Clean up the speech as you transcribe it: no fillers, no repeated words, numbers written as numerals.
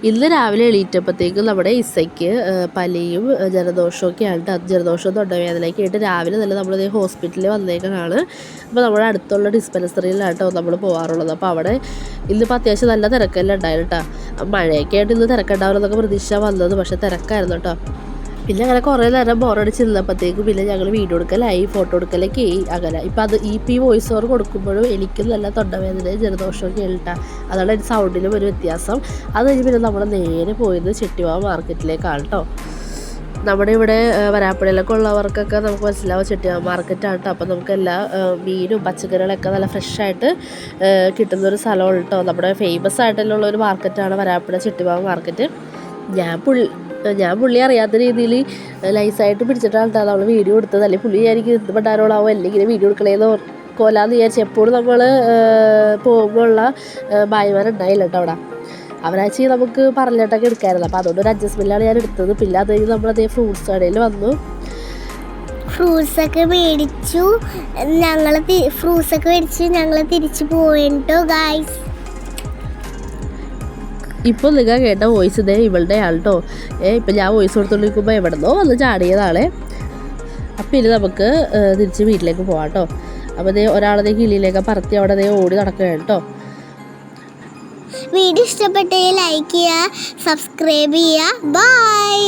ഇന്ന് രാവിലെ എണീറ്റപ്പോഴത്തേക്കും നമ്മുടെ ഇസയ്ക്ക് പനിയും ജലദോഷമൊക്കെയാണ് ട്ടോ. ജലദോഷവും തൊണ്ടവേദനയൊക്കെ ആയിട്ട് രാവിലെ തന്നെ നമ്മൾ ഹോസ്പിറ്റലിൽ വന്നേക്കണതാണ്. അപ്പോൾ നമ്മുടെ അടുത്തുള്ള ഡിസ്പെൻസറിയിലാണ് ട്ടോ നമ്മൾ പോകാറുള്ളത്. അപ്പോൾ അവിടെ ഇന്നിപ്പോൾ അത്യാവശ്യം നല്ല തിരക്കെല്ലാം ഉണ്ടായിരുന്നു ട്ടോ. മഴയൊക്കെ ആയിട്ട് ഇന്ന് തിരക്കുണ്ടാവുമെന്നൊക്കെ പ്രതീക്ഷ വന്നത്, പക്ഷേ തിരക്കായിരുന്നു കേട്ടോ. പിന്നെ അങ്ങനെ കുറേ നേരം ബോറടിച്ചിരുന്നപ്പോഴത്തേക്കും പിന്നെ ഞങ്ങൾ വീഡിയോ എടുക്കലായി, ഫോട്ടോ എടുക്കലൊക്കെ ആയി അങ്ങനെ. ഇപ്പം അത് ഈ വോയിസ് ഓവർ കൊടുക്കുമ്പോഴും എനിക്കും നല്ല തൊണ്ടവേദനയും ജലദോഷമൊക്കെ കേൾട്ടാ. അതാണ് എൻ്റെ സൗണ്ടിലും ഒരു വ്യത്യാസം. അത് കഴിഞ്ഞ് പിന്നെ നമ്മൾ നേരെ പോയത് ചെട്ടിവാ മാർക്കറ്റിലേക്കാണ് കേട്ടോ. നമ്മുടെ ഇവിടെ വരാപ്പുഴയിലൊക്കെ ഉള്ളവർക്കൊക്കെ നമുക്ക് മനസ്സിലാവും ചെട്ടിവാ മാർക്കറ്റാണ് കേട്ടോ. അപ്പം നമുക്ക് എല്ലാ മീനും പച്ചക്കറികളൊക്കെ നല്ല ഫ്രഷായിട്ട് കിട്ടുന്നൊരു സ്ഥലമാണ് കേട്ടോ. നമ്മുടെ ഫേമസ് ആയിട്ടുള്ള ഒരു മാർക്കറ്റാണ് വരാപ്പുഴ ചെട്ടിവാ മാർക്കറ്റ്. ഞാൻ പുള്ളി അറിയാത്ത രീതിയിൽ നൈസായിട്ട് പിടിച്ചിട്ടാണ് കേട്ടോ നമ്മൾ വീഡിയോ എടുത്തത്. അല്ലെങ്കിൽ പുള്ളി എനിക്ക് എന്തുപെട്ടാരോളാവും അല്ലെങ്കിൽ വീഡിയോ എടുക്കണേന്ന് കൊല്ലാന്ന് വിചാരിച്ചു എപ്പോഴും നമ്മൾ പോകുമ്പോൾ ഉള്ള ഭായിമാരുണ്ടായില്ല കേട്ടോ അവിടെ. അവരാഴ്ച നമുക്ക് പറഞ്ഞിട്ടൊക്കെ എടുക്കാമായിരുന്നു. അപ്പോൾ അതുകൊണ്ട് ഒരു അഡ്ജസ്റ്റ്മെൻറ്റിലാണ് ഞാൻ എടുത്തത്. പിന്നെ അത് കഴിഞ്ഞ് നമ്മളതേ ഫ്രൂട്ട്സ് കടയിൽ വന്നു. ഫ്രൂട്ട്സൊക്കെ മേടിച്ചു. ഞങ്ങൾ തിരിച്ചു പോയിട്ടോ ഗായ്സ്. ഇപ്പോൾ നിങ്ങൾ കേട്ട വോയിസ് ഇതേ ഇവളുടെ ആൾട്ടോ. ഇപ്പം ഞാൻ വോയിസ് കൊടുത്തുകൊണ്ടിരിക്കുമ്പോൾ എവിടെന്നോ വന്ന് ചാടിയതാണ്. അപ്പം ഇനി നമുക്ക് തിരിച്ച് വീട്ടിലേക്ക് പോകാം കേട്ടോ. അപ്പോൾ അതേ ഒരാളതേ കിളിയിലേക്ക് പറത്തി അവിടെ അതേ ഓടി നടക്കുകയാണ് കേട്ടോ. വീഡിയോ ഇഷ്ടപ്പെട്ടെങ്കിൽ ലൈക്ക് ചെയ്യുക, സബ്സ്ക്രൈബ് ചെയ്യുക. ബൈ.